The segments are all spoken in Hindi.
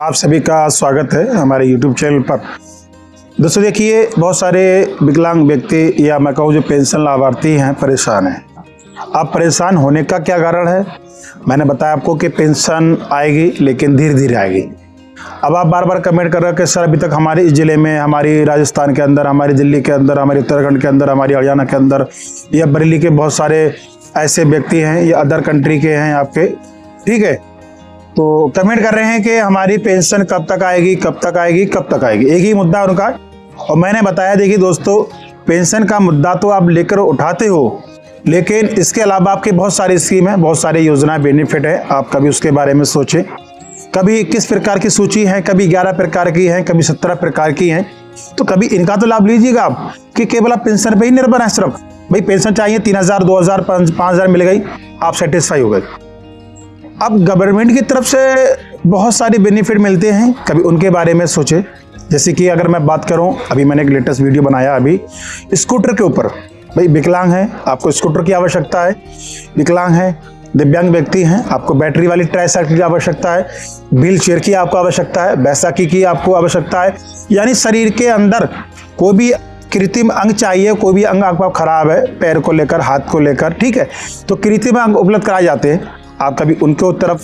आप सभी का स्वागत है हमारे YouTube चैनल पर। दोस्तों देखिए, बहुत सारे विकलांग व्यक्ति या मैं कहूँ जो पेंशन लाभार्थी हैं परेशान हैं। अब परेशान होने का क्या कारण है? मैंने बताया आपको कि पेंशन आएगी लेकिन धीरे धीरे आएगी। अब आप बार बार कमेंट कर रहे हो कि सर अभी तक हमारे इस ज़िले में, हमारी राजस्थान के अंदर, हमारी दिल्ली के अंदर, हमारे उत्तराखंड के अंदर, हमारी हरियाणा के अंदर या बरेली के बहुत सारे ऐसे व्यक्ति हैं या अदर कंट्री के हैं आपके, ठीक है, तो कमेंट कर रहे हैं कि हमारी पेंशन कब तक आएगी, कब तक आएगी, कब तक आएगी। एक ही मुद्दा उनका। और मैंने बताया, देखिए दोस्तों, पेंशन का मुद्दा तो आप लेकर उठाते हो, लेकिन इसके अलावा आपकी बहुत सारी स्कीम है, बहुत सारी योजनाएं, बेनिफिट है। आप कभी उसके बारे में सोचें। कभी किस प्रकार की सूची है, कभी 11 प्रकार की है, कभी 17 प्रकार की है, तो कभी इनका तो लाभ लीजिएगा आप कि केवल आप पेंशन पे ही निर्भर है। सिर्फ भाई पेंशन चाहिए, 3000, 2000, 5000 मिल गई, आप सेटिस्फाई हो गए। अब गवर्नमेंट की तरफ से बहुत सारे बेनिफिट मिलते हैं, कभी उनके बारे में सोचें। जैसे कि अगर मैं बात करूं, अभी मैंने एक लेटेस्ट वीडियो बनाया अभी स्कूटर के ऊपर। भाई विकलांग हैं, आपको स्कूटर की आवश्यकता है, विकलांग हैं, दिव्यांग व्यक्ति हैं, आपको बैटरी वाली ट्राईसाइकिल की आवश्यकता है, व्हील चेयर की आपको आवश्यकता है, बैसाखी की आपको आवश्यकता है। यानी शरीर के अंदर कोई भी कृत्रिम अंग चाहिए, कोई भी अंग आपका खराब है, पैर को लेकर, हाथ को लेकर, ठीक है, तो कृत्रिम अंग उपलब्ध कराए जाते हैं। आप कभी उनके तरफ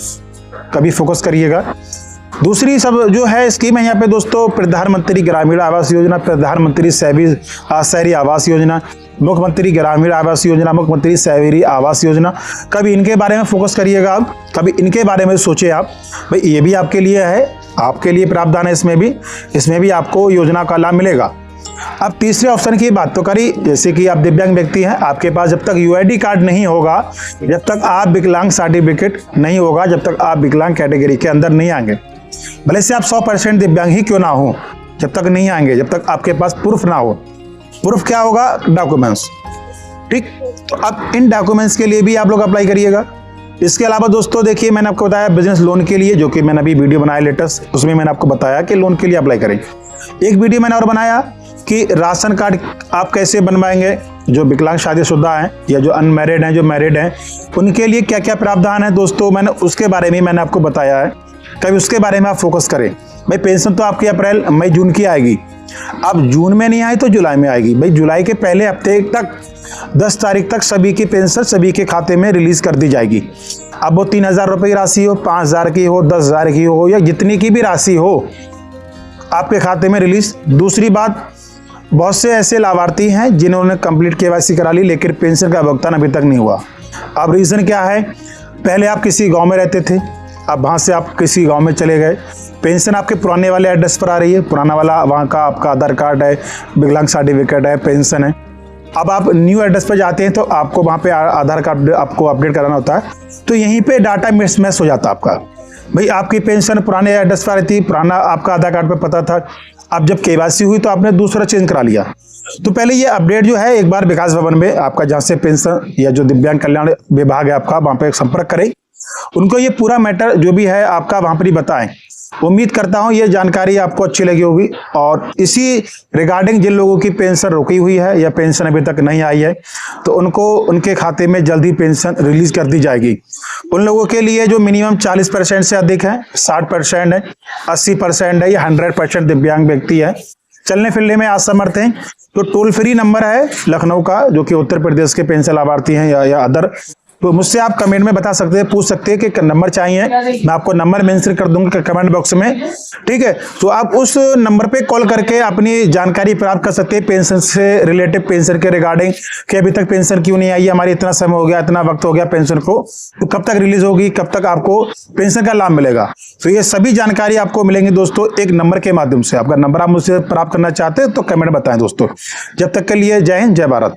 कभी फोकस करिएगा। दूसरी सब जो है स्कीम है यहाँ पे दोस्तों, प्रधानमंत्री ग्रामीण आवास योजना, प्रधानमंत्री शहरी आवास योजना, मुख्यमंत्री ग्रामीण आवास योजना, मुख्यमंत्री शहरी आवास योजना। कभी इनके बारे में फोकस करिएगा आप, कभी इनके बारे में सोचिए आप। भाई ये भी आपके लिए है, आपके लिए प्रावधान है, इसमें भी आपको योजना का लाभ मिलेगा। अब तीसरे ऑप्शन की बात तो करी, जैसे कि आप दिव्यांग व्यक्ति हैं, आपके पास जब तक यूआईडी कार्ड नहीं होगा, जब तक आप विकलांग सर्टिफिकेट नहीं होगा, जब तक आप विकलांग कैटेगरी के अंदर नहीं आएंगे, भले से आप 100% दिव्यांग ही क्यों ना हो, जब तक नहीं आएंगे, जब तक आपके पास प्रूफ ना हो। प्रूफ क्या होगा? डॉक्यूमेंट्स, ठीक। तो अब इन डॉक्यूमेंट्स के लिए भी आप लोग अप्लाई करिएगा। इसके अलावा दोस्तों देखिए, मैंने आपको बताया बिजनेस लोन के लिए, जो कि मैंने अभी वीडियो बनाया लेटेस्ट, उसमें मैंने आपको बताया कि लोन के लिए अप्लाई करें। एक वीडियो मैंने और बनाया कि राशन कार्ड आप कैसे बनवाएंगे, जो विकलांग शादीशुदा हैं या जो अनमैरिड हैं, जो मैरिड हैं, उनके लिए क्या क्या प्रावधान है दोस्तों, मैंने उसके बारे में मैंने आपको बताया है। कभी उसके बारे में आप फोकस करें। भाई पेंशन तो आपकी अप्रैल, मई, जून की आएगी। अब जून में नहीं आई तो जुलाई में आएगी। भाई जुलाई के पहले हफ्ते तक, 10 तारीख तक सभी की पेंशन सभी के खाते में रिलीज कर दी जाएगी। अब वो 3000 रुपये की राशि हो, 5000 की हो, 10,000 की हो, या जितनी की भी राशि हो, आपके खाते में रिलीज। दूसरी बात, बहुत से ऐसे लाभार्थी हैं जिन्होंने कंप्लीट केवाईसी करा ली लेकिन पेंशन का भुगतान अभी तक नहीं हुआ। अब रीज़न क्या है? पहले आप किसी गांव में रहते थे, अब वहाँ से आप किसी गांव में चले गए, पेंशन आपके पुराने वाले एड्रेस पर आ रही है, पुराना वाला वहाँ का आपका आधार कार्ड है, विकलांग सर्टिफिकेट है, पेंशन है। अब आप न्यू एड्रेस पर जाते हैं तो आपको वहाँ पे आधार कार्ड आपको अपडेट कराना होता है, तो यहीं पे डाटा मिसमैच हो जाता है आपका। भाई आपकी पेंशन पुराने एड्रेस पर रहती, पुराना आपका आधार कार्ड पे पता था, अब जब केवाईसी हुई तो आपने दूसरा चेंज करा लिया। तो पहले ये अपडेट जो है, एक बार विकास भवन में आपका जहाँ से पेंशन या जो दिव्यांग कल्याण विभाग है आपका, वहाँ पे संपर्क करें, उनको ये पूरा मैटर जो भी है आपका वहाँ पर ही बताएं। उम्मीद करता हूँ ये जानकारी आपको अच्छी लगी होगी। और इसी रिगार्डिंग जिन लोगों की पेंशन रुकी हुई है या पेंशन अभी तक नहीं आई है, तो उनको उनके खाते में जल्दी पेंशन रिलीज कर दी जाएगी। उन लोगों के लिए जो मिनिमम 40% से अधिक है, 60% है, 80% है, या 100% दिव्यांग व्यक्ति है, चलने फिरने में असमर्थ हैं, तो टोल फ्री नंबर है लखनऊ का, जो कि उत्तर प्रदेश के पेंशन लाभार्थी हैं या अदर, तो मुझसे आप कमेंट में बता सकते हैं, पूछ सकते हैं कि नंबर चाहिए, मैं आपको नंबर मेंशन कर दूंगा कमेंट बॉक्स में, ठीक है। तो आप उस नंबर पे कॉल करके अपनी जानकारी प्राप्त कर सकते हैं पेंशन से रिलेटेड, पेंशन के रिगार्डिंग, कि अभी तक पेंशन क्यों नहीं आई, हमारी इतना समय हो गया, इतना वक्त हो गया पेंशन को, तो कब तक रिलीज होगी, कब तक आपको पेंशन का लाभ मिलेगा। तो ये सभी जानकारी आपको मिलेंगी दोस्तों एक नंबर के माध्यम से। आपका नंबर आप मुझसे प्राप्त करना चाहते हैं तो कमेंट बताएं दोस्तों। जब तक के लिए जय हिंद, जय भारत।